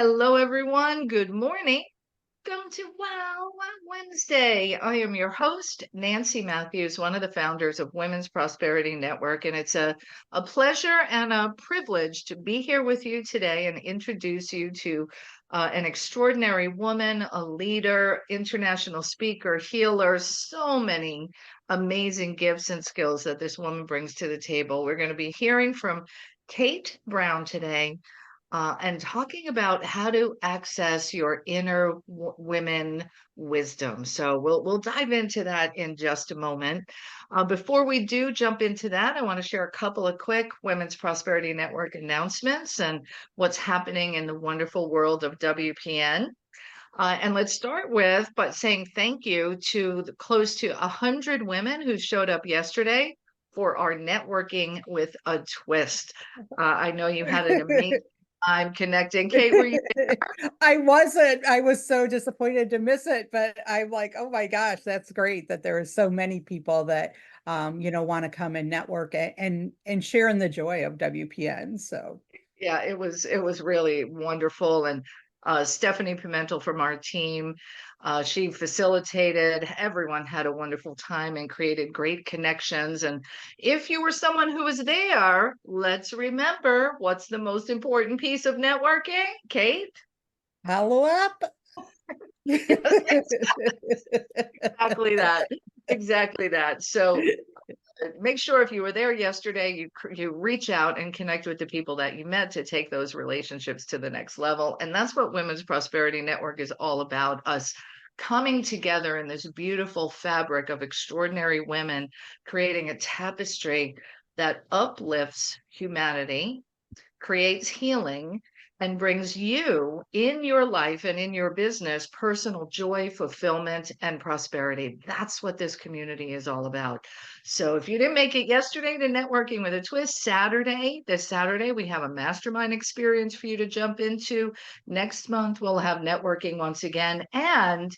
Hello, everyone. Good morning. Welcome to Wow Wow Wednesday. I am your host, Nancy Matthews, one of the founders of Women's Prosperity Network, and it's a pleasure and a privilege to be here with you today and introduce you to an extraordinary woman, a leader, international speaker, healer, so many amazing gifts and skills that this woman brings to the table. We're going to be hearing from Kate Brown today and talking about how to access your inner women wisdom. So we'll dive into that in just a moment. Before we do jump into that, I want to share a couple of quick Women's Prosperity Network announcements and what's happening in the wonderful world of WPN. And let's start with by saying thank you to the close to 100 women who showed up yesterday for our networking with a twist. I know you had an amazing time connecting. Kate, were you? I wasn't. I was so disappointed to miss it, but I'm like, oh my gosh, that's great that there are so many people that want to come and network and share in the joy of WPN. So Yeah, it was really wonderful. And Stephanie Pimentel from our team, she facilitated. Everyone had a wonderful time and created great connections. And if you were someone who was there, let's remember what's the most important piece of networking, Kate? follow up. Exactly that. Exactly that. So make sure if you were there yesterday, you reach out and connect with the people that you met to take those relationships to the next level. And that's what Women's Prosperity Network is all about, us coming together in this beautiful fabric of extraordinary women, creating a tapestry that uplifts humanity, creates healing, and brings you in your life and in your business personal joy, fulfillment, and prosperity. That's what this community is all about. So if you didn't make it yesterday to Networking with a Twist, this Saturday, we have a mastermind experience for you to jump into. Next month, we'll have networking once again. And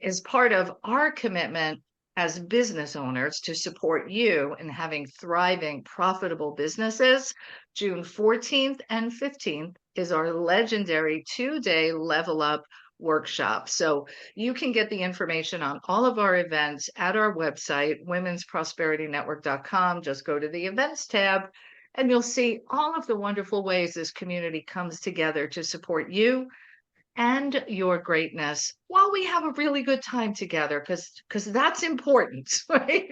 as part of our commitment as business owners to support you in having thriving, profitable businesses, June 14th and 15th is our legendary 2-day level up workshop. So you can get the information on all of our events at our website, womensprosperityNetwork.com. Just go to the events tab and you'll see all of the wonderful ways this community comes together to support you and your greatness while we have a really good time together, because that's important, right?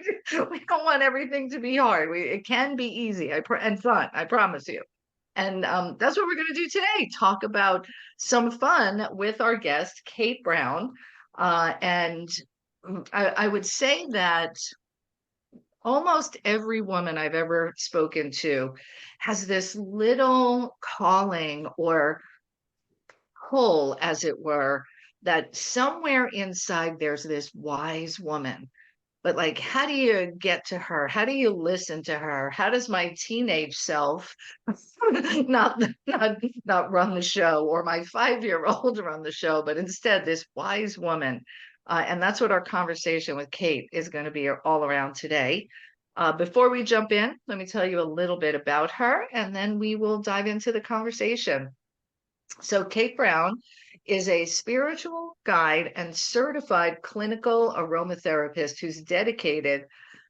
We don't want everything to be hard. It can be easy and fun, I promise you. And that's what we're going to do today, talk about some fun with our guest Kate Brown. And I would say that almost every woman I've ever spoken to has this little calling or pull, as it were, that somewhere inside there's this wise woman. But like, how do you get to her? How do you listen to her? How does my teenage self not not run the show, or my 5-year-old run the show, but instead this wise woman? And that's what our conversation with Kate is going to be all around today. Before we jump in, let me tell you a little bit about her, and then we will dive into the conversation. So, Kate Brown is a spiritual guide and certified clinical aromatherapist who's dedicated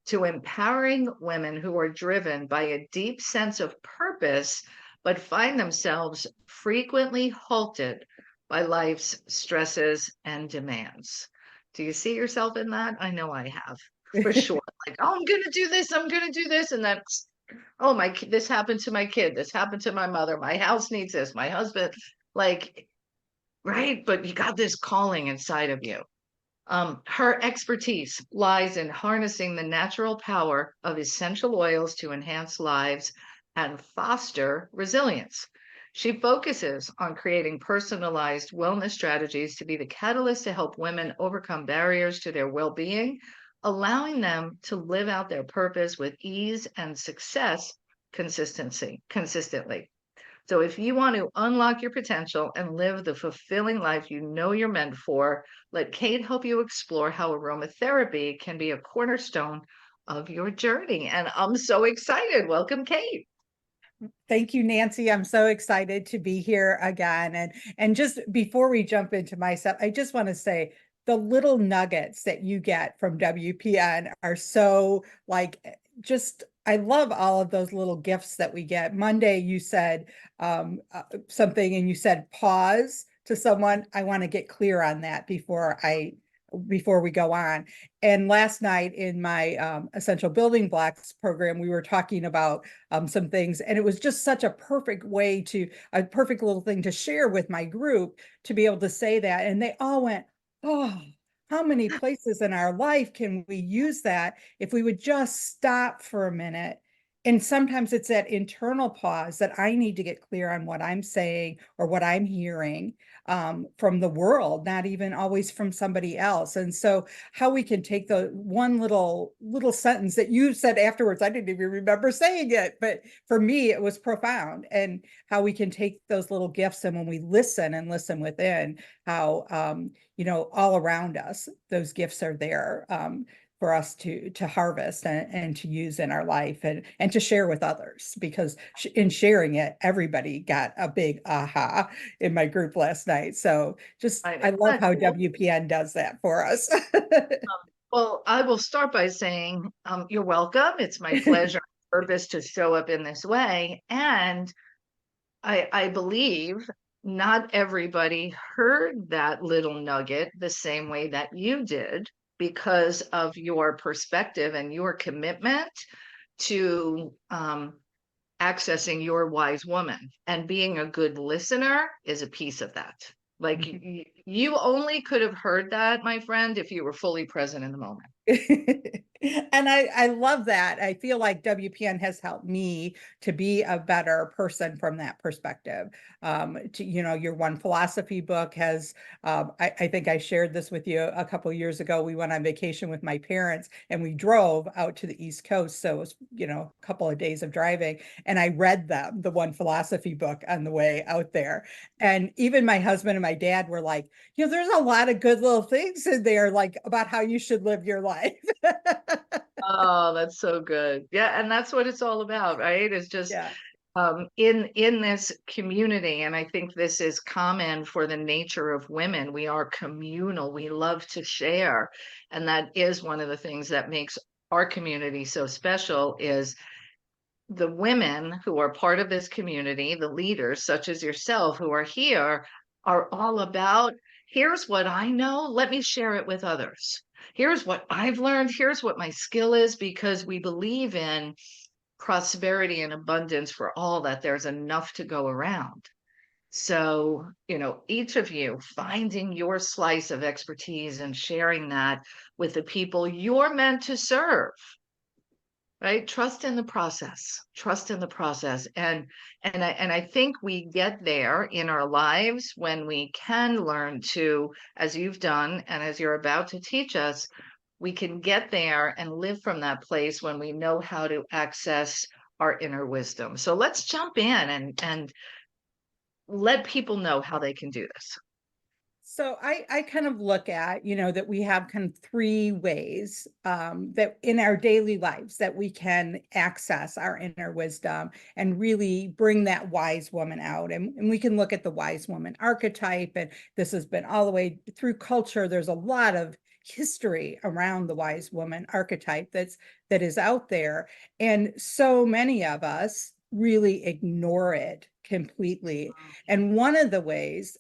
to empowering women who are driven by a deep sense of purpose, but find themselves frequently halted by life's stresses and demands. Do you see yourself in that? I know I have, for sure. Like, oh, I'm going to do this, I'm going to do this. And then, oh, this happened to my kid, this happened to my mother, my house needs this, my husband, like, right? But you got this calling inside of you. Her expertise lies in harnessing the natural power of essential oils to enhance lives and foster resilience. She focuses on creating personalized wellness strategies to be the catalyst to help women overcome barriers to their well being, allowing them to live out their purpose with ease and success consistently. So if you want to unlock your potential and live the fulfilling life you know you're meant for, let Kate help you explore how aromatherapy can be a cornerstone of your journey. And I'm so excited. Welcome, Kate. Thank you, Nancy. I'm so excited to be here again. And just before we jump into my stuff, I just want to say the little nuggets that you get from WPN are so like just I love all of those little gifts that we get. Monday, you said something and you said pause to someone. I want to get clear on that before we go on. And last night in my essential building blocks program, we were talking about some things, and it was just such a perfect way a perfect little thing to share with my group to be able to say that. And they all went, oh, how many places in our life can we use that if we would just stop for a minute? And sometimes it's that internal pause that I need to get clear on what I'm saying or what I'm hearing from the world, not even always from somebody else. And so how we can take the one little sentence that you said afterwards, I didn't even remember saying it, but for me, it was profound. And how we can take those little gifts, and when we listen and listen within, how all around us, those gifts are there. For us to harvest and to use in our life and to share with others, because in sharing it, everybody got a big aha in my group last night. So just, Right. I Isn't love that how cool? WPN does that for us. Well, I will start by saying you're welcome. It's my pleasure and purpose to show up in this way. And I believe not everybody heard that little nugget the same way that you did because of your perspective and your commitment to accessing your wise woman. And being a good listener is a piece of that. Like you only could have heard that, my friend, if you were fully present in the moment. And I love that. I feel like WPN has helped me to be a better person from that perspective. Your One Philosophy book has, I think I shared this with you a couple of years ago. We went on vacation with my parents and we drove out to the East Coast. So it was, a couple of days of driving, and I read them, the One Philosophy book, on the way out there. And even my husband and my dad were like, there's a lot of good little things in there, like about how you should live your life. Oh, that's so good. Yeah, and that's what it's all about, right? It's just Yeah. in this community, and I think this is common for the nature of women. We are communal. We love to share, and that is one of the things that makes our community so special is the women who are part of this community, the leaders such as yourself who are here, are all about here's what I know, let me share it with others. Here's what I've learned, here's what my skill is, because we believe in prosperity and abundance for all, that there's enough to go around. So, each of you finding your slice of expertise and sharing that with the people you're meant to serve, right? Trust in the process. Trust in the process. And I think we get there in our lives when we can learn to, as you've done and as you're about to teach us, we can get there and live from that place when we know how to access our inner wisdom. So let's jump in and let people know how they can do this. So I kind of look at, that we have kind of three ways that in our daily lives that we can access our inner wisdom and really bring that wise woman out. And we can look at the wise woman archetype, and this has been all the way through culture. There's a lot of history around the wise woman archetype that is out there. And so many of us really ignore it completely. And one of the ways,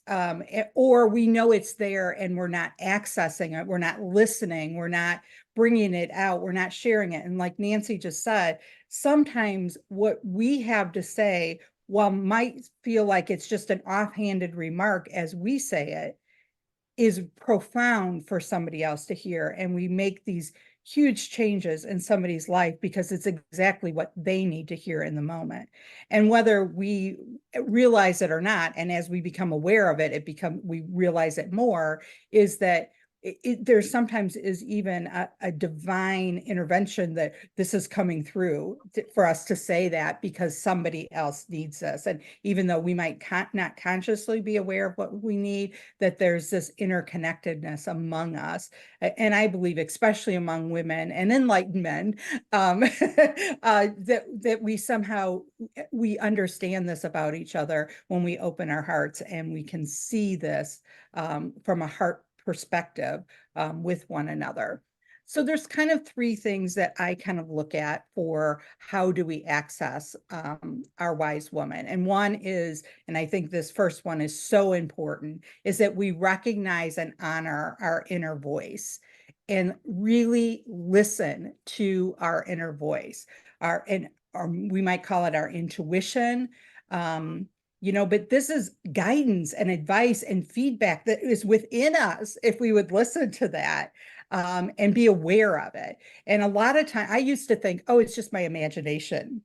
or we know it's there and we're not accessing it, we're not listening, we're not bringing it out, we're not sharing it. And like Nancy just said, sometimes what we have to say, while might feel like it's just an offhanded remark as we say it, is profound for somebody else to hear. And we make these huge changes in somebody's life because it's exactly what they need to hear in the moment. And whether we realize it or not, and as we become aware of it, we realize it more, is that there sometimes is even a divine intervention that this is coming through for us to say that because somebody else needs this. And even though we might not consciously be aware of what we need, that there's this interconnectedness among us. And I believe, especially among women and enlightened men, that we somehow we understand this about each other when we open our hearts and we can see this from a heart perspective with one another. So there's kind of three things that I kind of look at for how do we access our wise woman. And one is, and I think this first one is so important, is that we recognize and honor our inner voice and really listen to our inner voice, or we might call it our intuition. But this is guidance and advice and feedback that is within us if we would listen to that and be aware of it. And a lot of time I used to think, oh, it's just my imagination,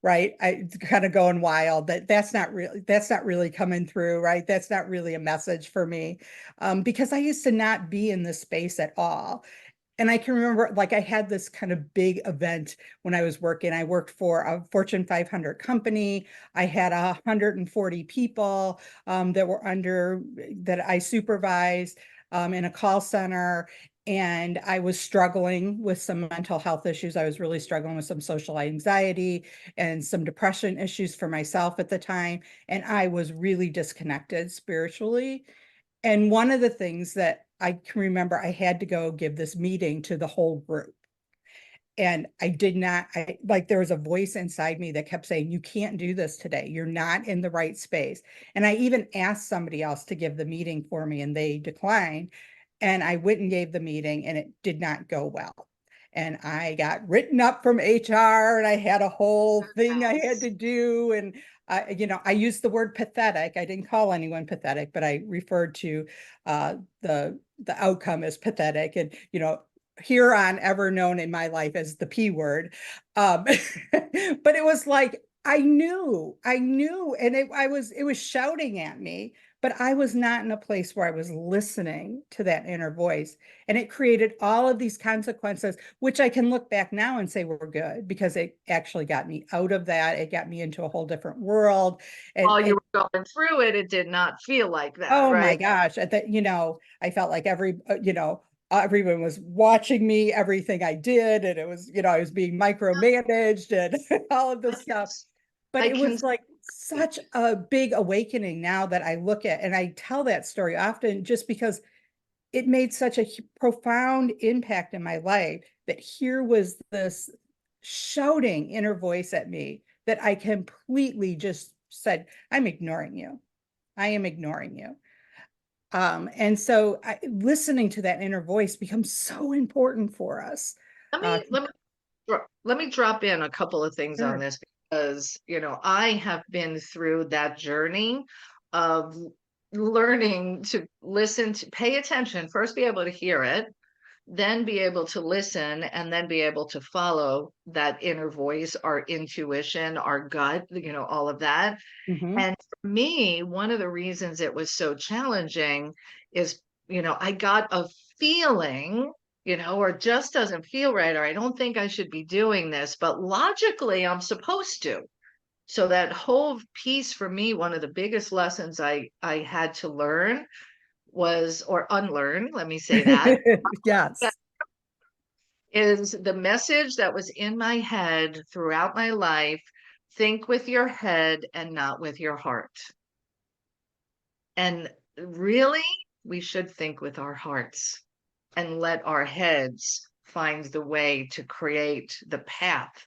right? I kind of going wild that's not really coming through, right? That's not really a message for me because I used to not be in this space at all. And I can remember, like, I had this kind of big event when I was working. I worked for a Fortune 500 company. I had 140 people that I supervised in a call center. And I was struggling with some mental health issues. I was really struggling with some social anxiety and some depression issues for myself at the time. And I was really disconnected spiritually. And one of the things that I can remember, I had to go give this meeting to the whole group. And I did not, there was a voice inside me that kept saying, you can't do this today. You're not in the right space. And I even asked somebody else to give the meeting for me and they declined. And I went and gave the meeting and it did not go well. And I got written up from HR and I had a whole thing I had House. to do. And I used the word pathetic. I didn't call anyone pathetic, but I referred to the outcome as pathetic. And here on ever known in my life as the P word. But it was like, I knew, and it was shouting at me, but I was not in a place where I was listening to that inner voice. And it created all of these consequences, which I can look back now and say were good because it actually got me out of that. It got me into a whole different world. While you And were going through it, it did not feel like that, oh my right? gosh, I felt like everyone was watching me, everything I did, and it was, I was being micromanaged and all of I this can, stuff. But I it can was like such a big awakening now that I look at, and I tell that story often just because it made such a profound impact in my life that here was this shouting inner voice at me that I completely just said, I'm ignoring you. I am ignoring you. And so listening to that inner voice becomes so important for us. let Uh, me let me let me drop in a couple of things on sure. this because, I have been through that journey of learning to listen, to pay attention, first be able to hear it, then be able to listen, and then be able to follow that inner voice, our intuition, our gut, all of that. Hmm. And for me, one of the reasons it was so challenging is, I got a feeling, or it just doesn't feel right, or I don't think I should be doing this, but logically I'm supposed to. So that whole piece for me, one of the biggest lessons I had to learn was, or unlearn, let me say that, Yes, is the message that was in my head throughout my life: think with your head and not with your heart. And really, we should think with our hearts and let our heads find the way to create the path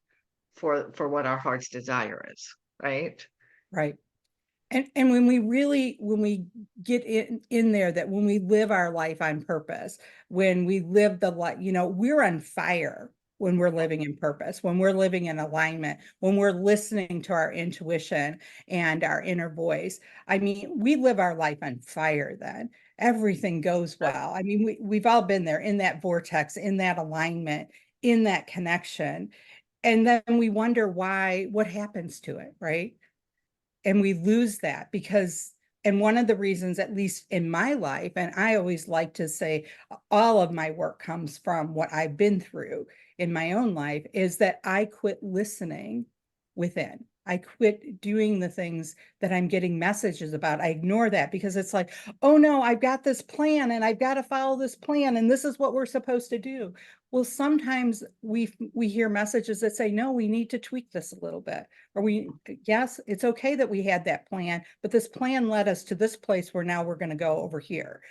for what our heart's desire is, right? right. And when we get in there, that when we live our life on purpose, when we live the life, we're on fire when we're living in purpose, when we're living in alignment, when we're listening to our intuition and our inner voice. I mean, we live our life on fire then. Everything goes well. I mean, we've all been there in that vortex, in that alignment, in that connection. And then we wonder what happens to it, right? And we lose that because And one of the reasons, at least in my life, and I always like to say all of my work comes from what I've been through in my own life, is that I quit listening within. I quit doing the things that I'm getting messages about. I ignore that because it's like, oh no, I've got this plan and I've got to follow this plan and this is what we're supposed to do. Well, sometimes we hear messages that say, no, we need to tweak this a little bit. Or yes, it's okay that we had that plan, but this plan led us to this place where now we're going to go over here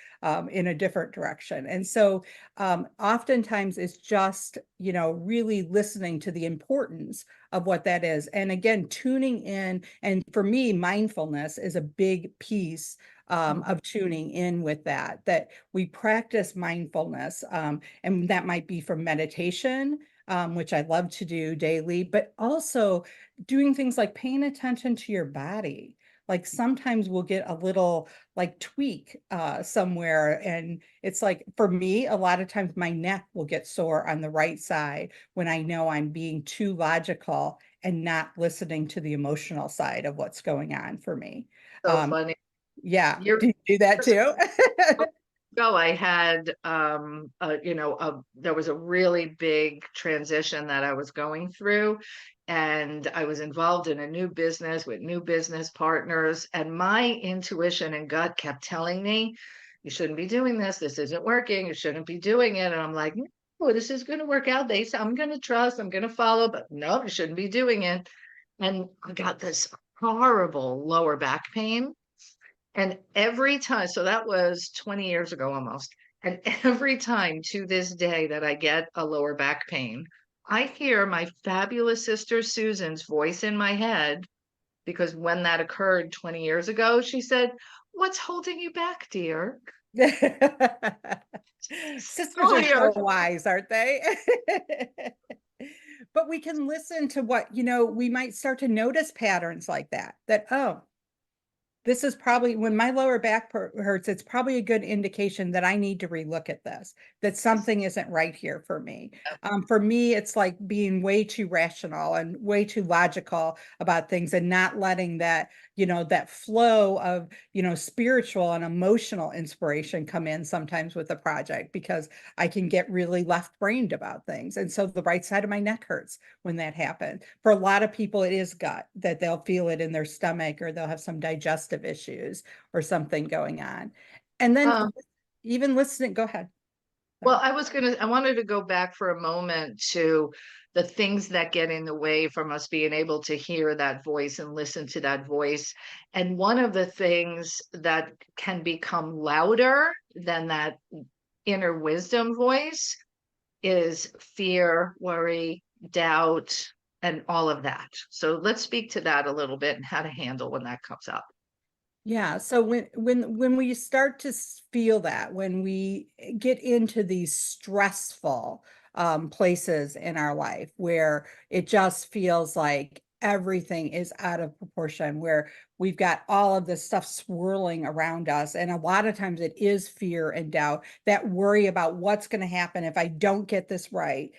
in a different direction. And so oftentimes it's just, really listening to the importance of what that is. And again, tuning in. And for me, mindfulness is a big piece of tuning in with that we practice mindfulness. And that might be from meditation, which I love to do daily, but also doing things like paying attention to your body. Like sometimes we'll get a little like tweak somewhere. And it's like, for me, a lot of times my neck will get sore on the right side when I know I'm being too logical and not listening to the emotional side of what's going on for me. So Um, funny. yeah. Years Do you do that too? ago, I had, there was a really big transition that I was going through, and I was involved in a new business with new business partners, and my intuition and gut kept telling me, you shouldn't be doing this. This isn't working. You shouldn't be doing it. And I'm like, no, this is going to work out. I'm going to trust, I'm going to follow, but no, you shouldn't be doing it. And I got this horrible lower back pain. And every time, so that was 20 years ago almost. And every time to this day that I get a lower back pain, I hear my fabulous sister Susan's voice in my head, because when that occurred 20 years ago, she said, "What's holding you back, dear?" Sisters Oh, are here. so wise, aren't they? But we can listen to what, we might start to notice patterns like that, oh, this is probably when my lower back hurts. It's probably a good indication that I need to relook at this, that something isn't right here for me. For me, it's like being way too rational and way too logical about things and not letting that, that flow of, spiritual and emotional inspiration come in sometimes with the project, because I can get really left-brained about things. And so the right side of my neck hurts when that happens. For a lot of people, it is gut, that they'll feel it in their stomach or they'll have some digestive issues or something going on. And then Um, even listening, go ahead. well, Sorry. I wanted to go back for a moment to the things that get in the way from us being able to hear that voice and listen to that voice. And one of the things that can become louder than that inner wisdom voice is fear, worry, doubt, and all of that. So let's speak to that a little bit and how to handle when that comes up. Yeah, so when we start to feel that, when we get into these stressful places in our life where it just feels like everything is out of proportion, where we've got all of this stuff swirling around us, and a lot of times it is fear and doubt, that worry about what's going to happen if I don't get this right,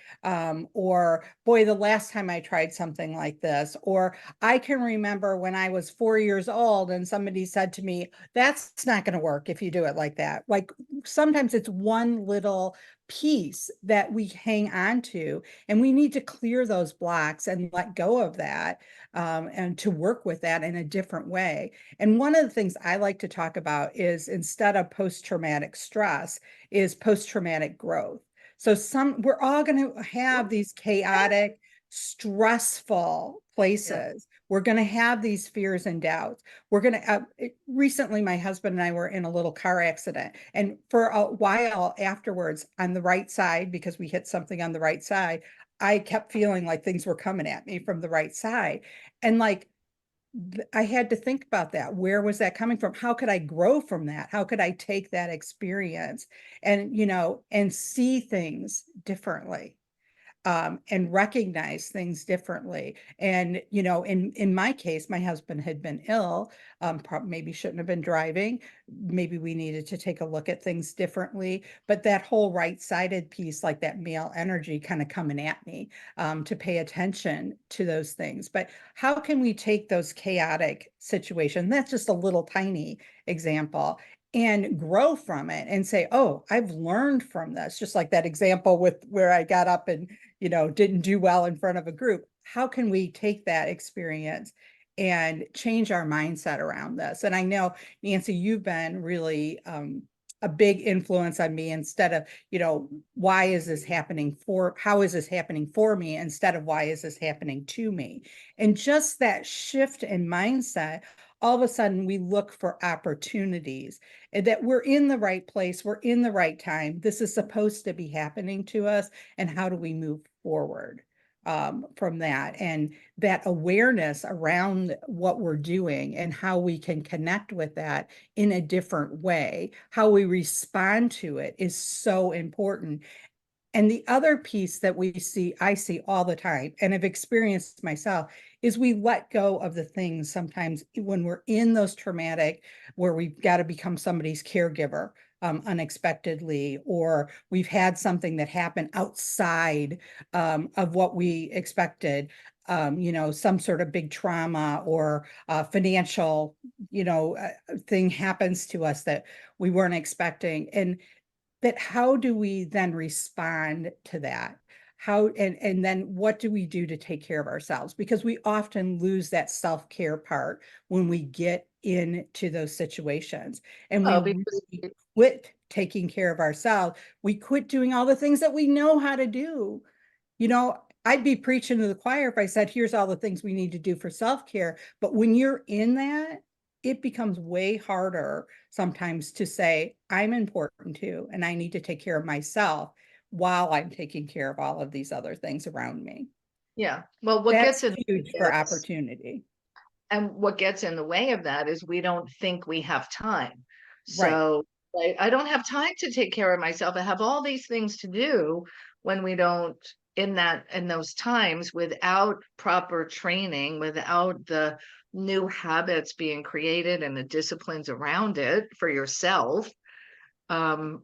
or boy, the last time I tried something like this, or I can remember when I was 4 years old and somebody said to me, that's not going to work if you do it like that. Like sometimes it's one little piece that we hang on to, and we need to clear those blocks and let go of that, and to work with that in a different way. And one of the things I like to talk about is, instead of post-traumatic stress, is post-traumatic growth. So we're all going to have these chaotic, stressful Yeah. places. We're going to have these fears and doubts. We're going to, recently, my husband and I were in a little car accident. And for a while afterwards, on the right side, because we hit something on the right side, I kept feeling like things were coming at me from the right side. And like, I had to think about that. Where was that coming from? How could I grow from that? How could I take that experience and, and see things differently? and recognize things differently. And, you know, in my case, my husband had been ill, maybe shouldn't have been driving. Maybe we needed to take a look at things differently. But that whole right-sided piece, like that male energy kind of coming at me, to pay attention to those things. But how can we take those chaotic situations? That's just a little tiny example, and grow from it and say, oh, I've learned from this. Just like that example with where I got up and, you know, didn't do well in front of a group. How can we take that experience and change our mindset around this? And I know, Nancy, you've been really a big influence on me. Instead of, you know, why is this happening for, how is this happening for me, instead of why is this happening to me? And just that shift in mindset, all of a sudden we look for opportunities, and that we're in the right place, we're in the right time, this is supposed to be happening to us, and how do we move forward from that? And that awareness around what we're doing and how we can connect with that in a different way, how we respond to it, is so important. And the other piece that I see all the time, and have experienced myself, is we let go of the things sometimes when we're in those traumatic, where we've got to become somebody's caregiver unexpectedly, or we've had something that happened outside of what we expected. You know, some sort of big trauma or financial, you know, thing happens to us that we weren't expecting. And that, how do we then respond to that? How, and then what do we do to take care of ourselves? Because we often lose that self-care part when we get into those situations, and we Oh, because really quit taking care of ourselves. We quit doing all the things that we know how to do. You know, I'd be preaching to the choir if I said, here's all the things we need to do for self-care. But when you're in that, it becomes way harder sometimes to say, I'm important too, and I need to take care of myself while I'm taking care of all of these other things around me. yeah. Well, what That's gets in huge for is opportunity. and what gets in the way of that is we don't think we have time. Right. So, like, I don't have time to take care of myself. I have all these things to do when we don't in those times without proper training, without the new habits being created and the disciplines around it for yourself.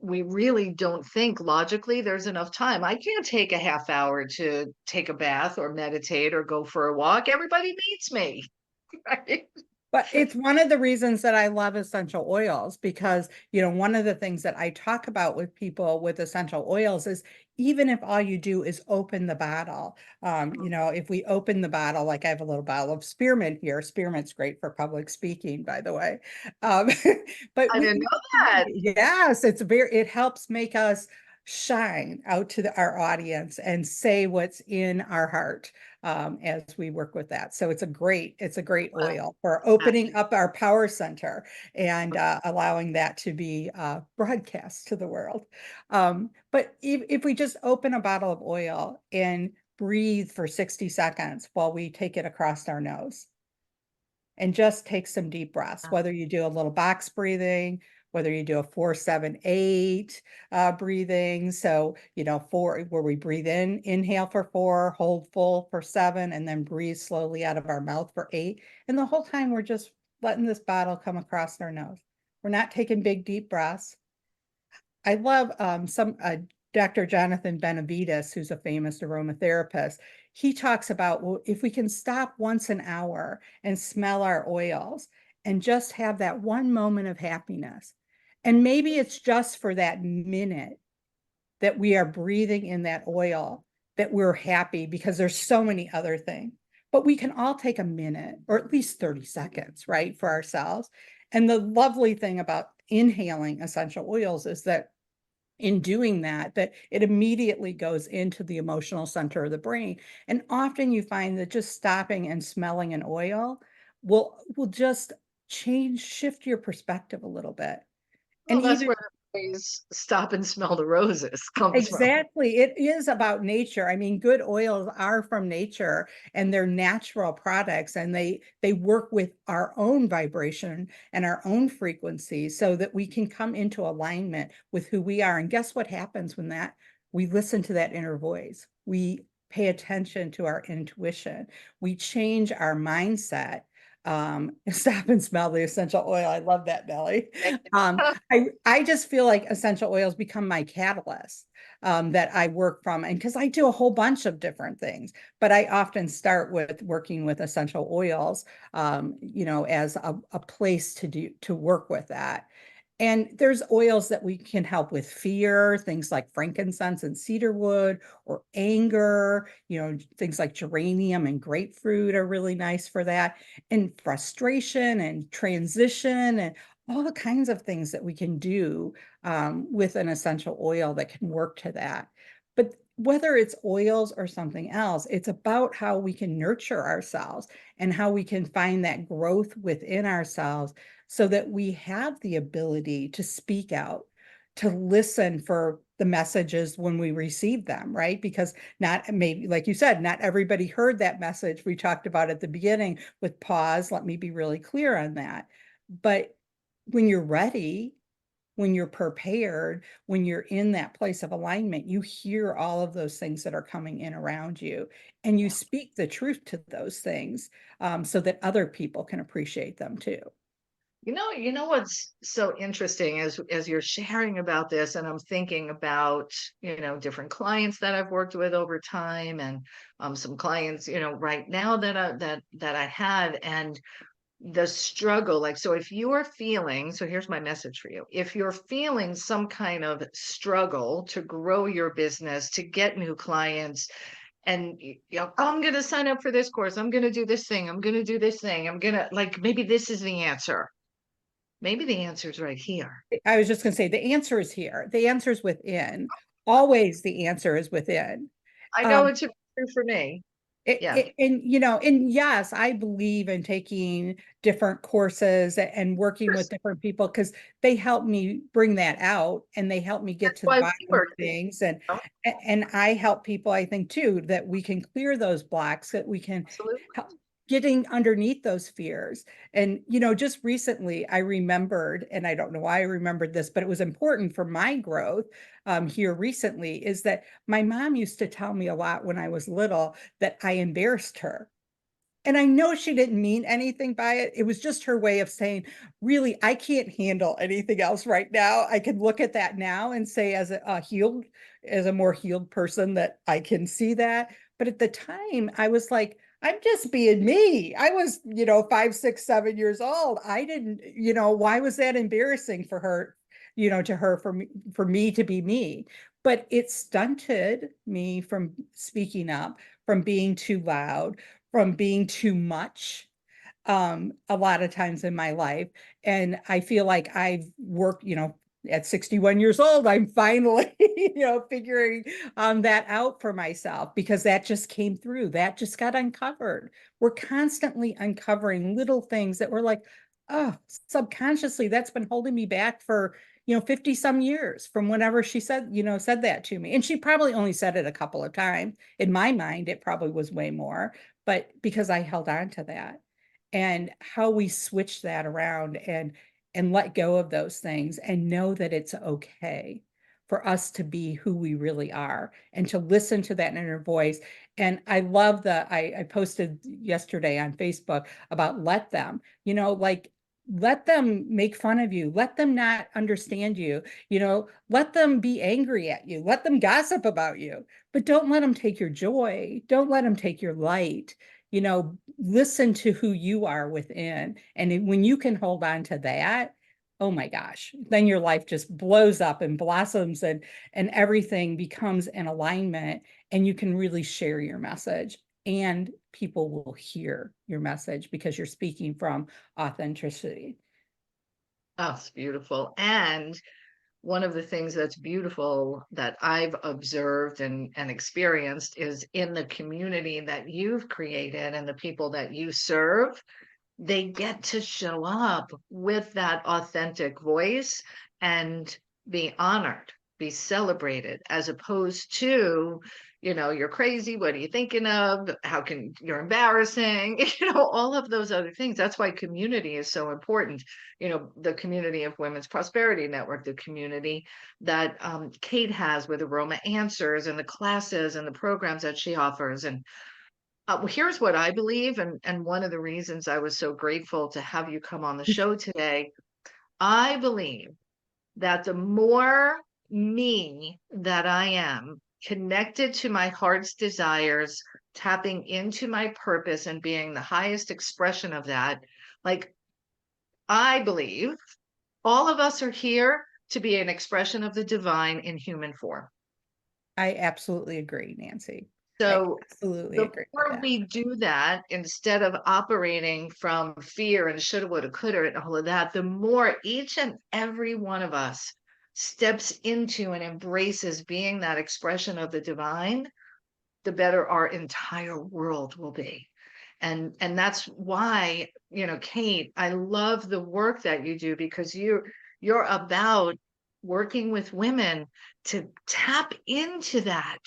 We really don't think logically there's enough time. I can't take a half hour to take a bath or meditate or go for a walk. Everybody needs me. Right? But it's one of the reasons that I love essential oils, because, you know, one of the things that I talk about with people with essential oils is, even if all you do is open the bottle, you know, if we open the bottle, like I have a little bottle of spearmint here. Spearmint's great for public speaking, by the way. Um, but I didn't know that. yes, it helps make us shine out to our audience and say what's in our heart as we work with that. So it's a great Well, oil for that opening up our power center and allowing that to be broadcast to the world. But if we just open a bottle of oil and breathe for 60 seconds while we take it across our nose, and just take some deep breaths, whether you do a little box breathing, whether you do a 4-7-8 breathing. So, you know, four, where we breathe in, inhale for 4, hold full for 7, and then breathe slowly out of our mouth for 8. And the whole time we're just letting this bottle come across our nose. We're not taking big, deep breaths. I love some Dr. Jonathan Benavides, who's a famous aromatherapist. He talks about, well, if we can stop once an hour and smell our oils and just have that one moment of happiness. And maybe it's just for that minute that we are breathing in that oil, that we're happy, because there's so many other things. But we can all take a minute or at least 30 seconds, right, for ourselves. And the lovely thing about inhaling essential oils is that in doing that, that it immediately goes into the emotional center of the brain. And often you find that just stopping and smelling an oil will just shift your perspective a little bit. And well, that's even where the phrase "stop and smell the roses" comes from. exactly. It is about nature. I mean, good oils are from nature, and they're natural products, and they work with our own vibration and our own frequency so that we can come into alignment with who we are. And guess what happens we listen to that inner voice. We pay attention to our intuition. We change our mindset. Stop and smell the essential oil. I love that, Nelly. I just feel like essential oils become my catalyst that I work from. And because I do a whole bunch of different things, but I often start with working with essential oils, as a place to work with that. And there's oils that we can help with fear, things like frankincense and cedarwood, or anger, things like geranium and grapefruit are really nice for that. And frustration and transition and all the kinds of things that we can do with an essential oil that can work to that. But whether it's oils or something else, it's about how we can nurture ourselves and how we can find that growth within ourselves so that we have the ability to speak out, to listen for the messages when we receive them, right? Because not maybe, like you said, not everybody heard that message we talked about at the beginning with pause. Let me be really clear on that. But when you're ready, when you're prepared, when you're in that place of alignment, you hear all of those things that are coming in around you, and you speak the truth to those things so that other people can appreciate them too. You know what's so interesting as you're sharing about this, and I'm thinking about, different clients that I've worked with over time, and some clients, right now that I have, and the struggle. Like, so if you are feeling, so here's my message for you. If you're feeling some kind of struggle to grow your business, to get new clients, and "Oh, I'm going to sign up for this course, I'm going to do this thing, I'm going to do this thing, I'm going to, like, maybe this is the answer. Maybe the answer is right here. I was just going to say the answer is here. The answer is within. Always the answer is within. I know Um, it's true for me. Yeah, and yes, I believe in taking different courses and of working with course. different people because they help me bring that out and they help me get That's to the why we bottom of work. things. You know? And I help people, I think, too, that we can clear those blocks, that we can Absolutely. help getting underneath those fears. And, just recently I remembered, and I don't know why I remembered this, but it was important for my growth here recently, is that my mom used to tell me a lot when I was little that I embarrassed her. And I know she didn't mean anything by it. It was just her way of saying, really, I can't handle anything else right now. I can look at that now and say, as a more healed person, that I can see that. But at the time, I was like, I'm just being me. I was, 5, 6, 7 years old. I didn't, why was that embarrassing for her, to her, for me to be me? But it stunted me from speaking up, from being too loud, from being too much a lot of times in my life. And I feel like I've worked, at 61 years old, I'm finally, figuring that out for myself because that just came through. That just got uncovered. We're constantly uncovering little things that we're like, oh, subconsciously, that's been holding me back for 50 some years from whenever she said that to me. And she probably only said it a couple of times. In my mind, it probably was way more, but because I held on to that. And how we switch that around and let go of those things and know that it's okay for us to be who we really are and to listen to that inner voice. And I love I posted yesterday on Facebook about let them, like let them make fun of you, let them not understand you, let them be angry at you, let them gossip about you, but don't let them take your joy, don't let them take your light. Listen to who you are within. And when you can hold on to that, oh my gosh, then your life just blows up and blossoms, and everything becomes in alignment, and you can really share your message, and people will hear your message because you're speaking from authenticity. Oh, it's beautiful. And one of the things that's beautiful that I've observed and experienced is in the community that you've created and the people that you serve, they get to show up with that authentic voice and be honored, be celebrated, as opposed to, you're crazy. What are you thinking of? How can you're embarrassing? All of those other things. That's why community is so important. The community of Women's Prosperity Network, the community that Kate has with Aroma Answers and the classes and the programs that she offers. And well, here's what I believe, and one of the reasons I was so grateful to have you come on the show today. I believe that the more me that I am connected to my heart's desires, tapping into my purpose and being the highest expression of that, like I believe all of us are here to be an expression of the divine in human form. I absolutely agree, Nancy. I So absolutely the agree with more that. we do that, instead of operating from fear and shoulda, woulda, coulda, and all of that, the more each and every one of us steps into and embraces being that expression of the divine, the better our entire world will be. And that's why, Kate, I love the work that you do, because you're about working with women to tap into that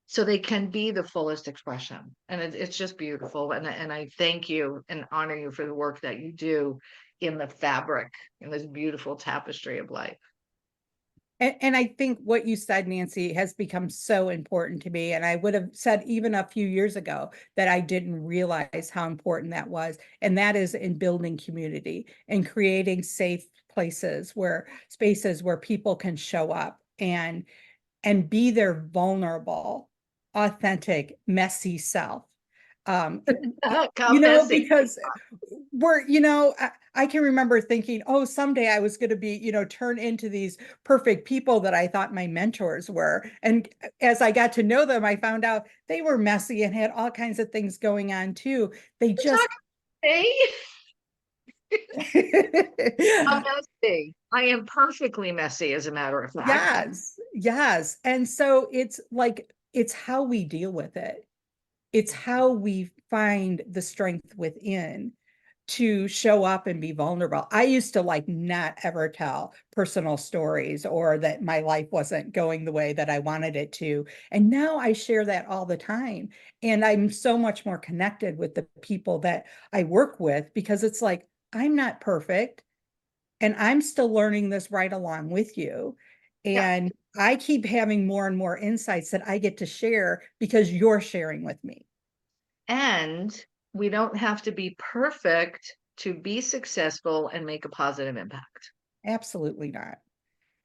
so they can be the fullest expression. And it's just beautiful. And I thank you and honor you for the work that you do in the fabric, in this beautiful tapestry of life. And I think what you said, Nancy, has become so important to me. And I would have said even a few years ago that I didn't realize how important that was. And that is in building community and creating safe places where spaces where people can show up and be their vulnerable, authentic, messy self. Um, How messy. because I can remember thinking, oh, someday I was going to be, turn into these perfect people that I thought my mentors were. And as I got to know them, I found out they were messy and had all kinds of things going on too. They We're talking just, today. I'm messy. I am perfectly messy, as a matter of fact. yes, yes. And so it's like, it's how we deal with it. It's how we find the strength within to show up and be vulnerable. I used to like not ever tell personal stories or that my life wasn't going the way that I wanted it to. And now I share that all the time. And I'm so much more connected with the people that I work with because it's like, I'm not perfect and I'm still learning this right along with you. Yeah. And I keep having more and more insights that I get to share because you're sharing with me. And we don't have to be perfect to be successful and make a positive impact. Absolutely not.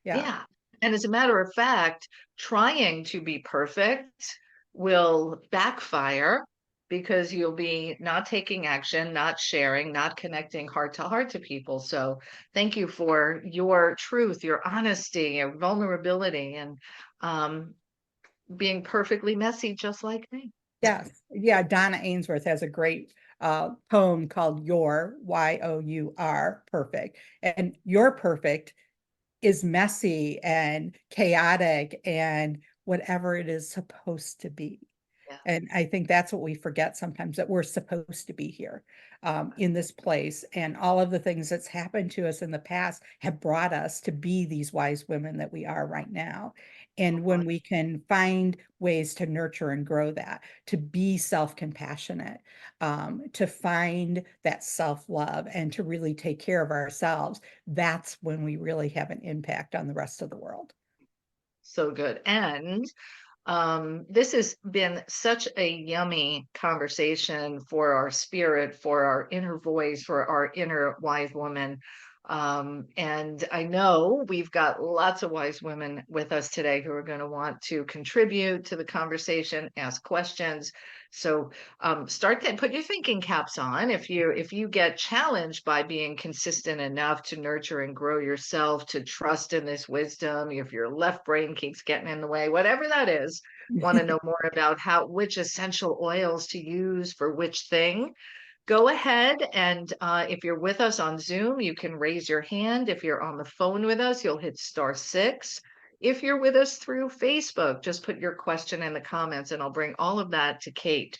Yeah. Yeah. And as a matter of fact, trying to be perfect will backfire because you'll be not taking action, not sharing, not connecting heart to heart to people. So thank you for your truth, your honesty, your vulnerability, and um, being perfectly messy, just like me. Yes. Yeah. Donna Ainsworth has a great poem called Your, Y-O-U-R, perfect. And Your perfect is messy and chaotic and whatever it is supposed to be. Yeah. And I think that's what we forget sometimes, that we're supposed to be here in this place. And all of the things that's happened to us in the past have brought us to be these wise women that we are right now. And when we can find ways to nurture and grow that, to be self-compassionate, to find that self-love and to really take care of ourselves, that's when we really have an impact on the rest of the world. So good. And this has been such a yummy conversation for our spirit, for our inner voice, for our inner wise woman. And I know we've got lots of wise women with us today who are going to want to contribute to the conversation, ask questions. So start to put your thinking caps on. If you get challenged by being consistent enough to nurture and grow yourself, to trust in this wisdom, if your left brain keeps getting in the way, whatever that is, want to know more about which essential oils to use for which thing, go ahead and if you're with us on Zoom, you can raise your hand. If you're on the phone with us, you'll hit *6. If you're with us through Facebook, just put your question in the comments and I'll bring all of that to Kate.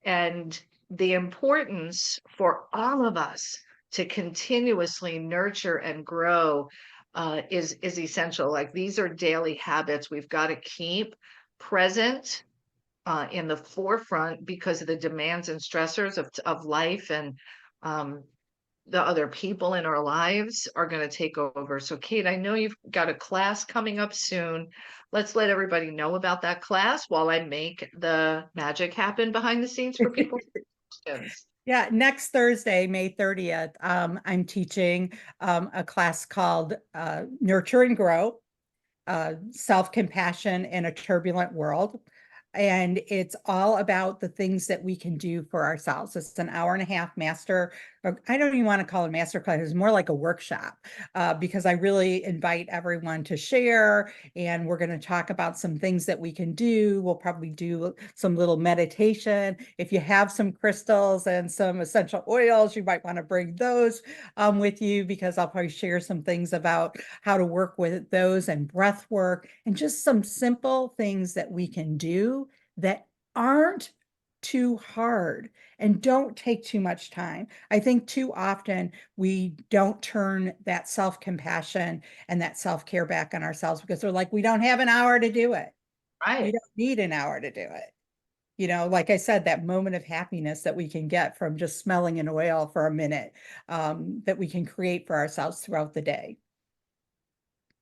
And the importance for all of us to continuously nurture and grow is essential. Like, these are daily habits we've got to keep present in the forefront because of the demands and stressors of life, and the other people in our lives are going to take over. So, Kate, I know you've got a class coming up soon. Let's let everybody know about that class while I make the magic happen behind the scenes for people's questions. Yeah, next Thursday, May 30th, I'm teaching a class called Nurture and Grow, Self-Compassion in a Turbulent World. And it's all about the things that we can do for ourselves. It's an hour and a half master, or I don't even want to call it a master class. It's more like a workshop because I really invite everyone to share. And we're going to talk about some things that we can do. We'll probably do some little meditation. If you have some crystals and some essential oils, you might want to bring those with you because I'll probably share some things about how to work with those and breath work and just some simple things that we can do that aren't too hard and don't take too much time. I think too often we don't turn that self-compassion and that self-care back on ourselves because they're like, we don't have an hour to do it. We Right. don't need an hour to do it. You know, like I said, that moment of happiness that we can get from just smelling an oil for a minute, that we can create for ourselves throughout the day.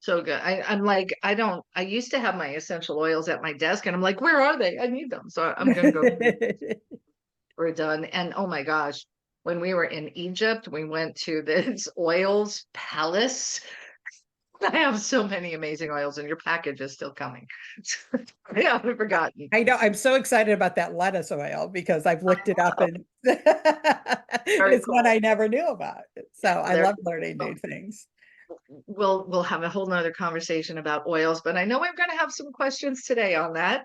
So good. I'm like, I used to have my essential oils at my desk and I'm like, where are they? I need them. So I'm going to go we're done. And oh my gosh, when we were in Egypt, we went to this oils palace. I have so many amazing oils, and your package is still coming. I haven't forgotten. I know. I'm so excited about that lettuce oil because I've looked it up Oh, and very it's one cool. I never knew about. So I There, love learning new things. we'll have a whole nother conversation about oils, but I know I'm going to have some questions today on that.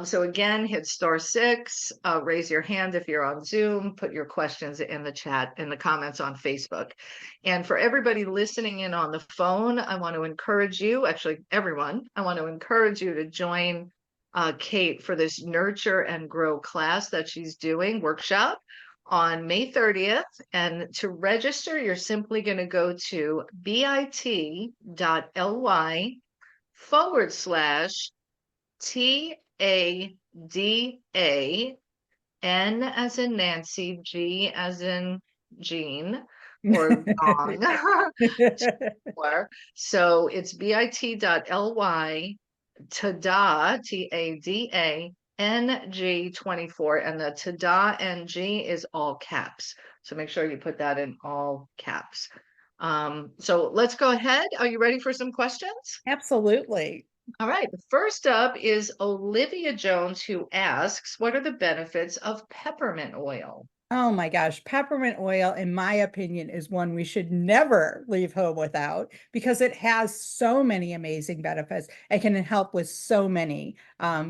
So again, hit *6, raise your hand if you're on Zoom, put your questions in the chat, in the comments on Facebook. And for everybody listening in on the phone, I want to encourage you, actually everyone, I want to encourage you to join Kate for this Nurture and Grow class that she's doing, workshop on May 30th. And to register, you're simply going to go to bit.ly/TADAN as in Nancy, G as in Jean, or Gong. So it's bit.ly TADA, TADA NG 24, and the TADA NG is all caps. So make sure you put that in all caps. So let's go ahead. Are you ready for some questions? Absolutely. All right. First up is Olivia Jones, who asks, what are the benefits of peppermint oil? Oh my gosh, peppermint oil, in my opinion, is one we should never leave home without because it has so many amazing benefits. It can help with so many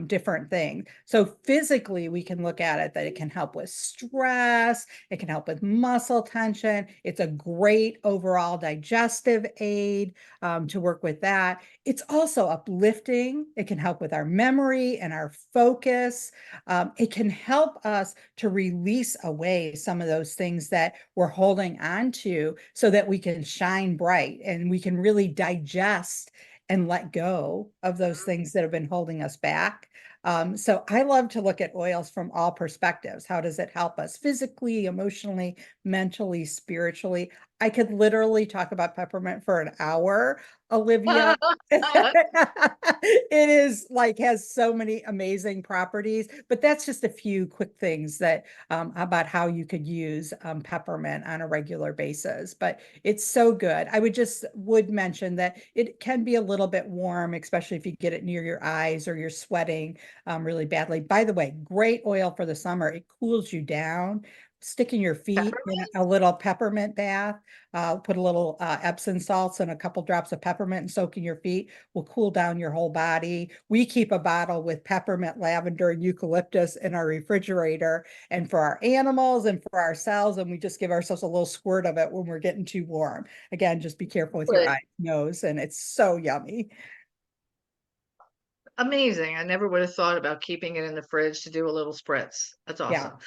different things. So physically, we can look at it that it can help with stress, it can help with muscle tension. It's a great overall digestive aid to work with that. It's also uplifting. It can help with our memory and our focus. It can help us to release away some of those things that we're holding on to so that we can shine bright and we can really digest and let go of those things that have been holding us back. So I love to look at oils from all perspectives. How does it help us physically, emotionally, mentally, spiritually? I could literally talk about peppermint for an hour, Olivia. It is like has so many amazing properties, but that's just a few quick things that about how you could use peppermint on a regular basis. But it's so good. I would mention that it can be a little bit warm, especially if you get it near your eyes or you're sweating really badly. By the way, great oil for the summer. It cools you down. Sticking your feet in Peppermint? a little peppermint bath, put a little Epsom salts and a couple drops of peppermint and soak in your feet will cool down your whole body. We keep a bottle with peppermint, lavender, and eucalyptus in our refrigerator, and for our animals and for ourselves, and we just give ourselves a little squirt of it when we're getting too warm. Again, just be careful with your Good. eyes, nose, and it's so yummy. Amazing. I never would have thought about keeping it in the fridge to do a little spritz. That's Yeah. awesome.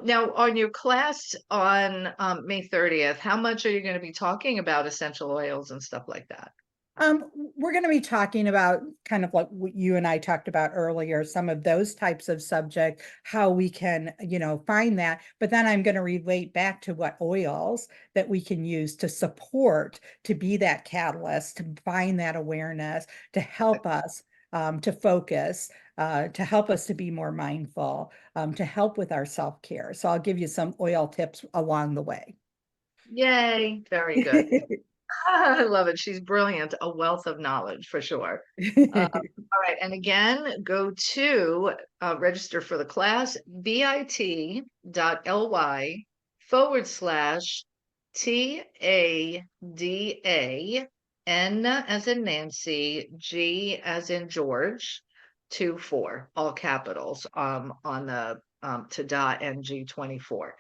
Now on your class on May 30th, how much are you going to be talking about essential oils and stuff like that? We're going to be talking about kind of like what you and I talked about earlier, some of those types of subject, how we can, find that. But then I'm going to relate back to what oils that we can use to support, to be that catalyst, to find that awareness, to help us to focus, to help us to be more mindful, to help with our self-care. So I'll give you some oil tips along the way. Yay, very good. I love it. She's brilliant, a wealth of knowledge for sure. All right, and again, go to register for the class, bit.ly/TADA, N as in Nancy, G as in George, 24, all capitals, on the TADA NG24.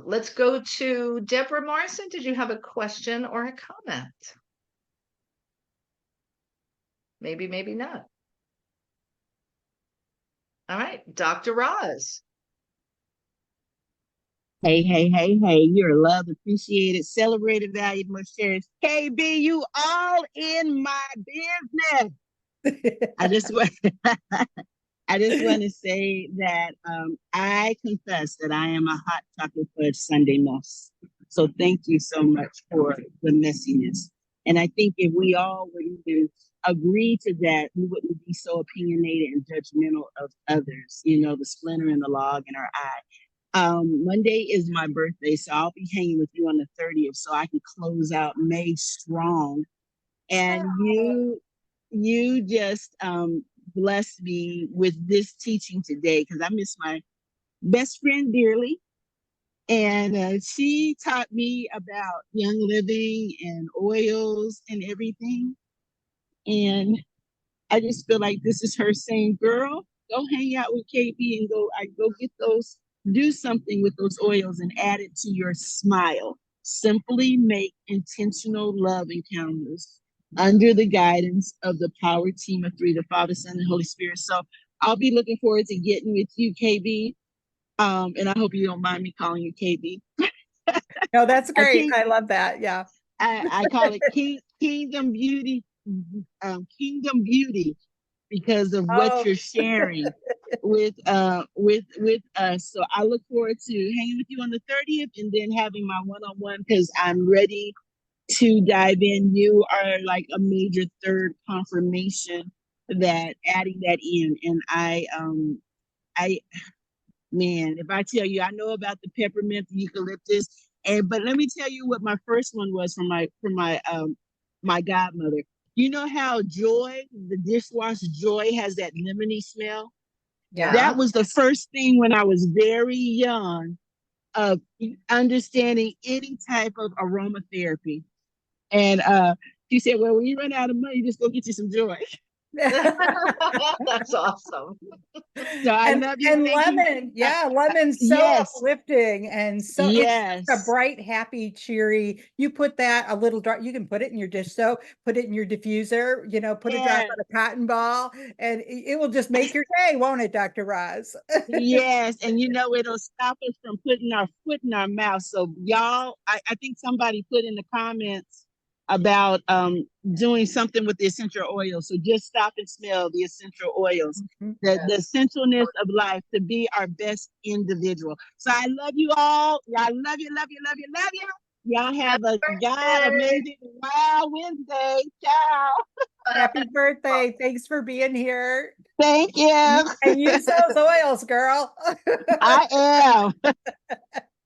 Let's go to Deborah Morrison. Did you have a question or a comment? Maybe, maybe not. All right, Dr. Roz. Hey, hey, hey, hey, you're loved, appreciated, celebrated, valued, most cherished. KB, you all in my business. I just want I just want to say that I confess that I am a hot chocolate fudge Sunday mess. So thank you so much for the messiness. And I think if we all would even agree to that, we wouldn't be so opinionated and judgmental of others, the splinter in the log in our eye. Monday is my birthday, so I'll be hanging with you on the 30th so I can close out May strong. And you just blessed me with this teaching today because I miss my best friend dearly. And she taught me about young living and oils and everything. And I just feel like this is her saying, girl, go hang out with KB and go get those, do something with those oils and add it to your smile. Simply make intentional love encounters under the guidance of the power team of three, the Father, Son, and Holy Spirit. So I'll be looking forward to getting with you, KB. And I hope you don't mind me calling you KB. No, that's I great. think I love that. Yeah. I call it Kingdom Beauty, Kingdom Beauty because of what Oh, you're sharing with us. So I look forward to hanging with you on the 30th and then having my one-on-one because I'm ready to dive in. You are like a major third confirmation that adding that in. And I man, if I tell you, I know about the peppermint, the eucalyptus, but let me tell you what my first one was from my godmother. You know how Joy, the dishwash Joy, has that lemony smell? yeah. That was the first thing when I was very young of understanding any type of aromatherapy. And she said, well, when you run out of money, just go get you some Joy. That's awesome. So I and love you. and Thank you. lemon, yeah, lemon's so Yes, uplifting and so it's a yes, bright, happy, cheery. You put that a little drop, you can put it in your dish soap, put it in your diffuser, put a drop yes. on a cotton ball, and it will just make your day, won't it, Dr. Roz? Yes, and it'll stop us from putting our foot in our mouth. So y'all, I think somebody put in the comments about doing something with the essential oils. So just stop and smell the essential oils, the essentialness of life to be our best individual. So I love you all. Y'all love you, love you, love you, love you. Y'all have a God amazing wow Wednesday. Ciao. Happy birthday. Thanks for being here. Thank you. And use those oils, girl. I am.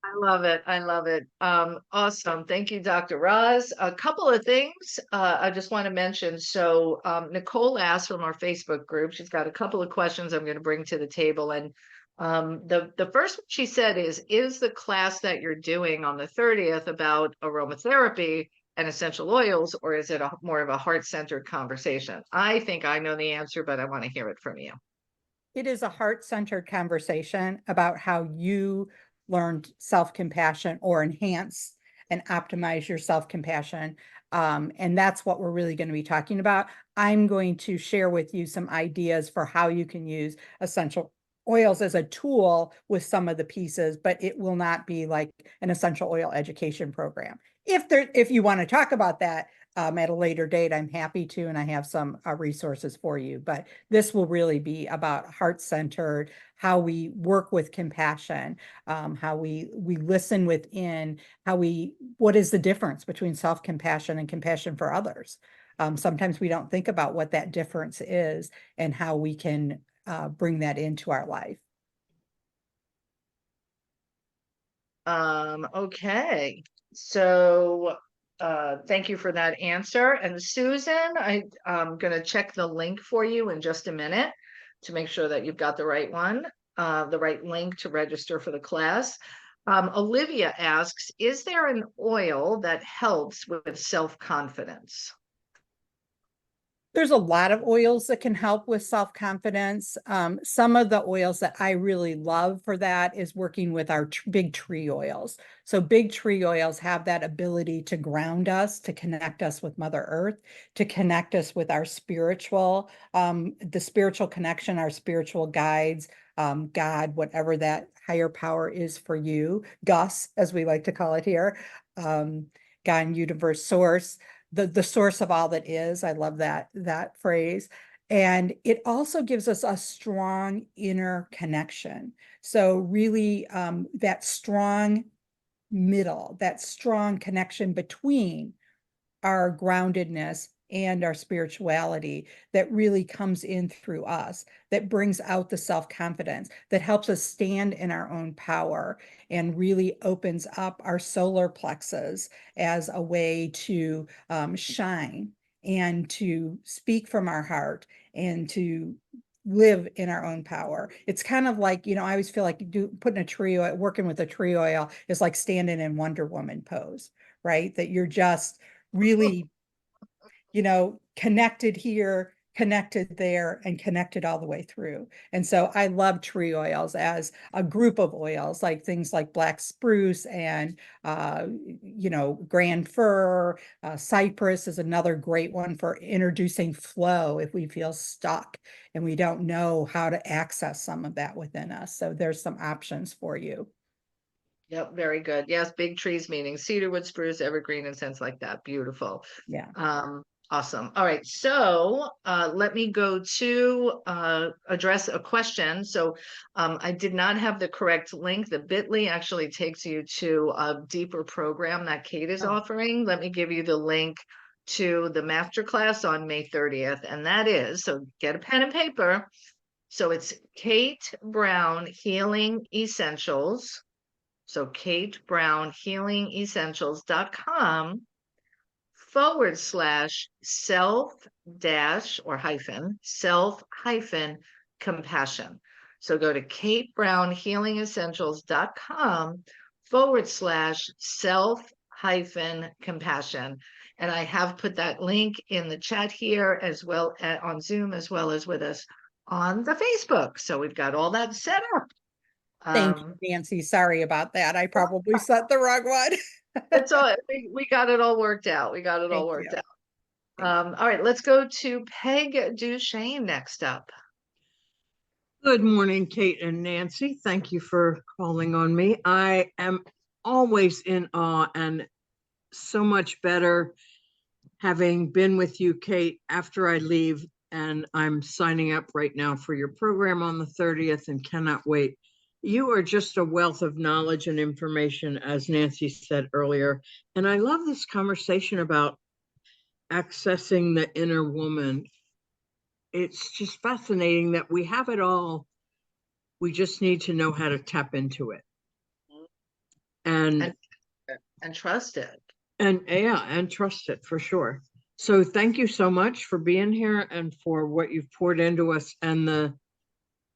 I love it. I love it. Awesome. Thank you, Dr. Roz. A couple of things I just want to mention. So Nicole asked from our Facebook group, she's got a couple of questions I'm going to bring to the table. And the first one she said is the class that you're doing on the 30th about aromatherapy and essential oils, or is it more of a heart-centered conversation? I think I know the answer, but I want to hear it from you. It is a heart-centered conversation about how you learned self-compassion or enhance and optimize your self-compassion. And that's what we're really going to be talking about. I'm going to share with you some ideas for how you can use essential oils as a tool with some of the pieces, but it will not be like an essential oil education program. If you want to talk about that, at a later date, I'm happy to, and I have some resources for you. But this will really be about heart-centered, how we work with compassion, how we listen within, what is the difference between self-compassion and compassion for others? Sometimes we don't think about what that difference is and how we can bring that into our life. Okay. So, thank you for that answer. And Susan, I'm going to check the link for you in just a minute to make sure that you've got the right one, the right link to register for the class. Olivia asks, is there an oil that helps with self-confidence? There's a lot of oils that can help with self-confidence. Some of the oils that I really love for that is working with our big tree oils. So big tree oils have that ability to ground us, to connect us with Mother Earth, to connect us with our the spiritual connection, our spiritual guides, God, whatever that higher power is for you, Gus, as we like to call it here, God, universe, source, the source of all that is. I love that phrase. And it also gives us a strong inner connection. So really that strong middle, that strong connection between our groundedness and our spirituality that really comes in through us, that brings out the self-confidence, that helps us stand in our own power and really opens up our solar plexus as a way to shine and to speak from our heart and to live in our own power. It's kind of like, I always feel like putting a tree oil, working with a tree oil is like standing in Wonder Woman pose, right? That you're just really, connected here, connected there, and connected all the way through. And so I love tree oils as a group of oils, like things like black spruce and, grand fir. Cypress is another great one for introducing flow if we feel stuck and we don't know how to access some of that within us. So there's some options for you. Yep, very good. Yes, big trees meaning cedarwood, spruce, evergreen, and scents like that. Beautiful. Yeah. Awesome. All right. So let me go to address a question. So I did not have the correct link. The bit.ly actually takes you to a deeper program that Kate is Oh, offering. Let me give you the link to the masterclass on May 30th. And that is, so get a pen and paper. So it's Kate Brown Healing Essentials. So Kate Brown Healing Essentials.com /self dash or hyphen self hyphen compassion. So go to Kate Brown Healing Essentials.com /self hyphen compassion. And I have put that link in the chat here as well on Zoom, as well as with us on the Facebook. So we've got all that set up. thank you, Nancy. Sorry about that. I probably set the wrong one. It's all we got it all worked out. We got it all Thank worked you. out. All right, let's go to Peg Duchesne next up. Good morning, Kate and Nancy. Thank you for calling on me. I am always in awe and so much better having been with you, Kate, after I leave. And I'm signing up right now for your program on the 30th and cannot wait. You are just a wealth of knowledge and information, as Nancy said earlier. And I love this conversation about accessing the inner woman. It's just fascinating that we have it all. We just need to know how to tap into it. And And trust it. and trust it for sure. So thank you so much for being here and for what you've poured into us and the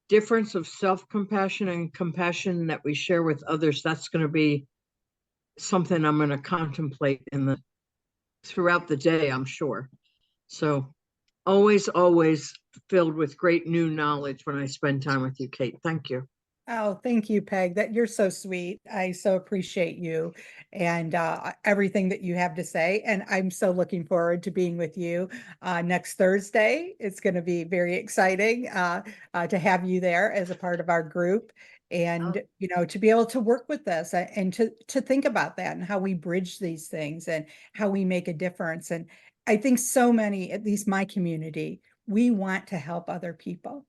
difference of self-compassion and compassion that we share with others. That's going to be something I'm going to contemplate throughout the day, I'm sure. So always filled with great new knowledge when I spend time with you, Kate. Thank you. Oh, thank you, Peg. That you're so sweet. I so appreciate you and everything that you have to say. And I'm so looking forward to being with you next Thursday. It's going to be very exciting to have you there as a part of our group and to be able to work with this and to think about that and how we bridge these things and how we make a difference. And I think so many, at least my community, we want to help other people.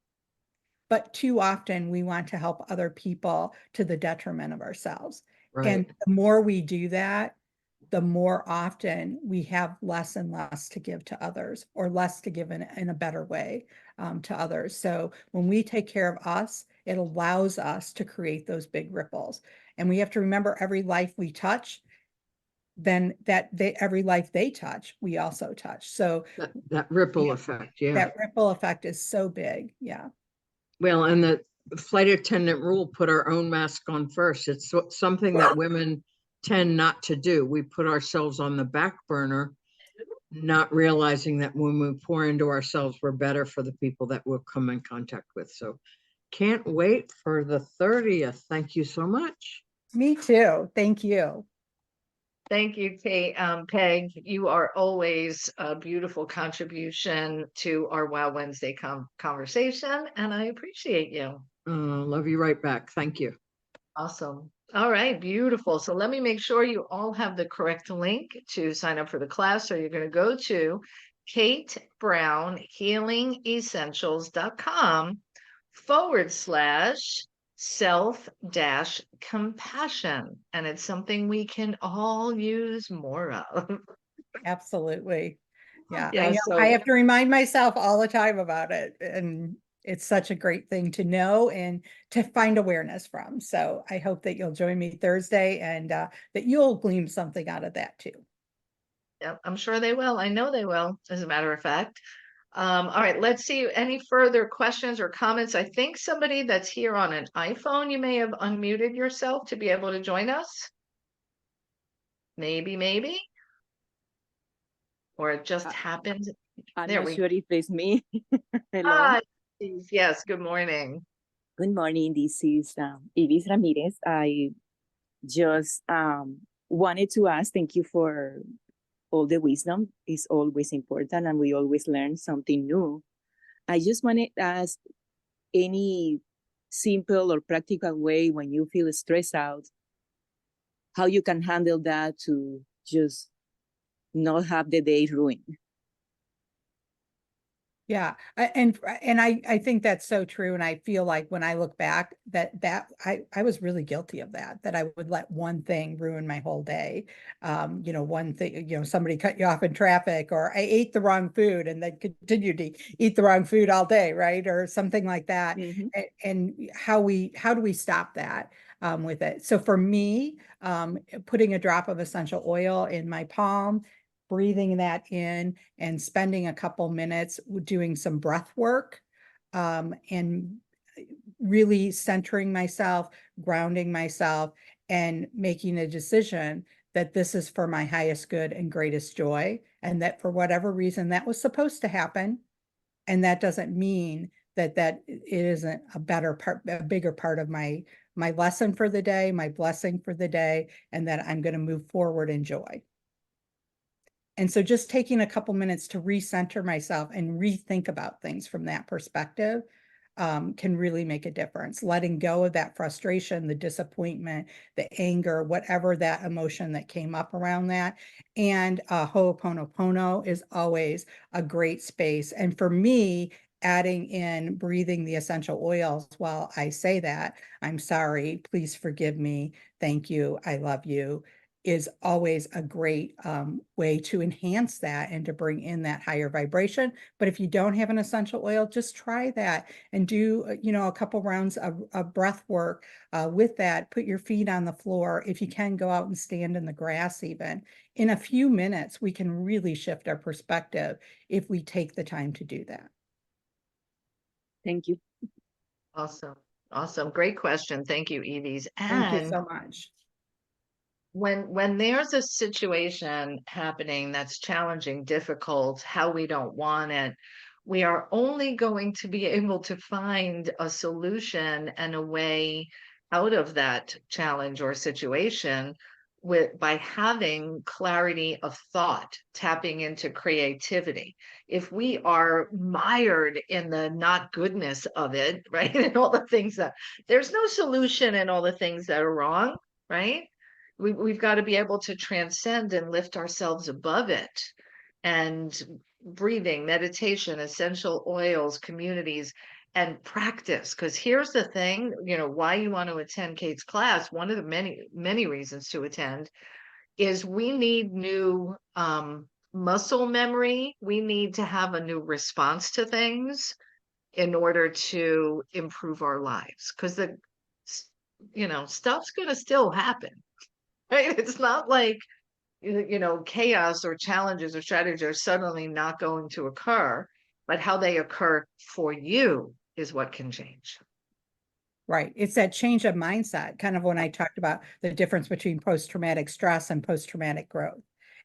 But too often we want to help other people to the detriment of ourselves. And Right. the more we do that, the more often we have less and less to give to others, or less to give in a better way to others. So when we take care of us, it allows us to create those big ripples. And we have to remember, every life we touch, then every life they touch, we also touch. So That ripple effect. Yeah. that ripple effect is so big. Yeah. Well, and the flight attendant rule, put our own mask on first. It's something that women tend not to do. We put ourselves on the back burner, not realizing that when we pour into ourselves, we're better for the people that we'll come in contact with. So can't wait for the 30th. Thank you so much. Me too. Thank you. Thank you, Kate. Peg, you are always a beautiful contribution to our Wow Wednesday conversation, and I appreciate you. Love you right back. Thank you. Awesome. All right, beautiful. So let me make sure you all have the correct link to sign up for the class. So you're going to go to katebrownhealingessentials.com/self-compassion. And it's something we can all use more of. Absolutely. Yeah, I Yeah, know. I have to remind myself all the time about it. And it's such a great thing to know and to find awareness from. So I hope that you'll join me Thursday, and that you'll glean something out of that too. Yep, I'm sure they will. I know they will, as a matter of fact. All right, let's see any further questions or comments. I think somebody that's here on an iPhone, you may have unmuted yourself to be able to join us. Maybe, or it just happened. I'm There not we sure if it's me. Hello. Ah, yes, good morning. Good morning. This is Iris Ramirez. I just wanted to ask, thank you for all the wisdom. It's always important, and we always learn something new. I just wanted to ask, any simple or practical way when you feel stressed out, how you can handle that to just not have the day ruined. Yeah, and I think that's so true. And I feel like when I look back, that I was really guilty of that I would let one thing ruin my whole day. One thing, somebody cut you off in traffic, or I ate the wrong food and then continued to eat the wrong food all day, right? Or something like that. Mm-hmm. And how do we stop that with it? So for me, putting a drop of essential oil in my palm, breathing that in, and spending a couple minutes doing some breath work, and really centering myself, grounding myself, and making a decision that this is for my highest good and greatest joy, and that for whatever reason that was supposed to happen. And that doesn't mean that it isn't a bigger part of my lesson for the day, my blessing for the day, and that I'm going to move forward in joy. And so just taking a couple minutes to recenter myself and rethink about things from that perspective can really make a difference. Letting go of that frustration, the disappointment, the anger, whatever that emotion that came up around that. And Ho'oponopono is always a great space. And for me, adding in breathing the essential oils while I say that, I'm sorry, please forgive me, thank you, I love you, is always a great way to enhance that and to bring in that higher vibration. But if you don't have an essential oil, just try that and do, a couple rounds of breath work with that. Put your feet on the floor. If you can, go out and stand in the grass even. In a few minutes, we can really shift our perspective if we take the time to do that. Thank you. Awesome. Great question. Thank you, Eves. Thank you And so much. when there's a situation happening that's challenging, difficult, how we don't want it, we are only going to be able to find a solution and a way out of that challenge or situation by having clarity of thought, tapping into creativity. If we are mired in the not goodness of it, right, and all the things that there's no solution in all the things that are wrong, right? We've got to be able to transcend and lift ourselves above it and breathing, meditation, essential oils, communities, and practice. Because here's the thing, why you want to attend Kate's class, one of the many reasons to attend is we need new muscle memory. We need to have a new response to things in order to improve our lives. Because stuff's going to still happen, right? It's not like, chaos or challenges or strategies are suddenly not going to occur, but how they occur for you is what can change. Right. It's that change of mindset, kind of when I talked about the difference between post-traumatic stress and post-traumatic growth.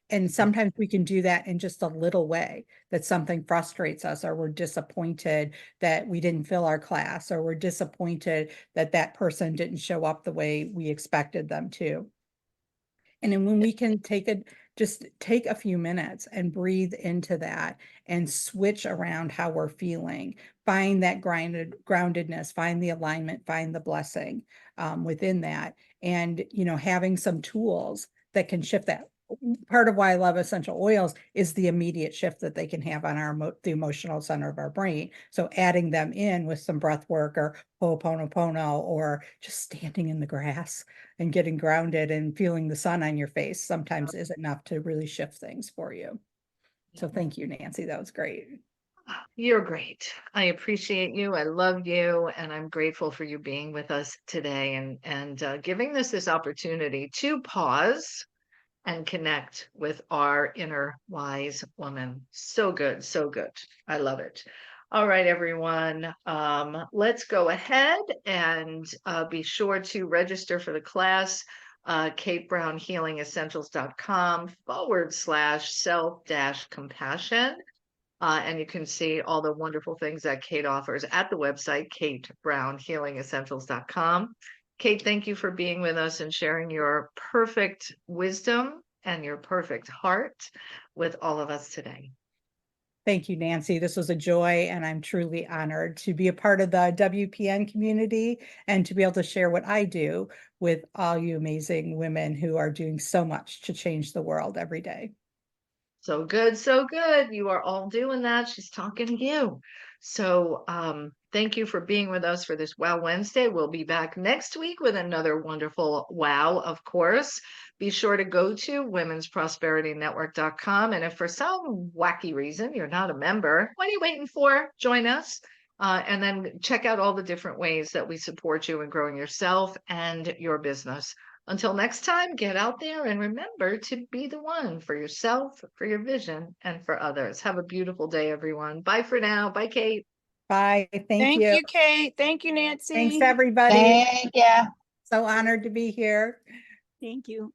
And sometimes we can do that in just a little way, that something frustrates us, or we're disappointed that we didn't fill our class, or we're disappointed that that person didn't show up the way we expected them to. And then when we can just take a few minutes and breathe into that and switch around how we're feeling, find that groundedness, find the alignment, find the blessing within that. And, having some tools that can shift that. Part of why I love essential oils is the immediate shift that they can have on the emotional center of our brain. So adding them in with some breath work or Ho'oponopono, or just standing in the grass and getting grounded and feeling the sun on your face sometimes is enough to really shift things for you. So thank you, Nancy. That was great. You're great. I appreciate you. I love you. And I'm grateful for you being with us today and giving us this opportunity to pause and connect with our inner wise woman. So good. So good. I love it. All right, everyone. Let's go ahead and be sure to register for the class. KateBrownHealingEssentials.com/self-compassion. And you can see all the wonderful things that Kate offers at the website, KateBrownHealingEssentials.com. Kate, thank you for being with us and sharing your perfect wisdom and your perfect heart with all of us today. Thank you, Nancy. This was a joy, and I'm truly honored to be a part of the WPN community and to be able to share what I do with all you amazing women who are doing so much to change the world every day. So good, so good. You are all doing that. She's talking to you. So thank you for being with us for this Wow Wednesday. We'll be back next week with another wonderful wow, of course. Be sure to go to womensprosperitynetwork.com. And if for some wacky reason you're not a member, what are you waiting for? Join us. And then check out all the different ways that we support you in growing yourself and your business. Until next time, get out there and remember to be the one for yourself, for your vision, and for others. Have a beautiful day, everyone. Bye for now. Bye, Kate. Bye. Thank Thank you. you, Kate. Thank you, Nancy. Thanks, everybody. Thank you. So honored to be here. Thank you.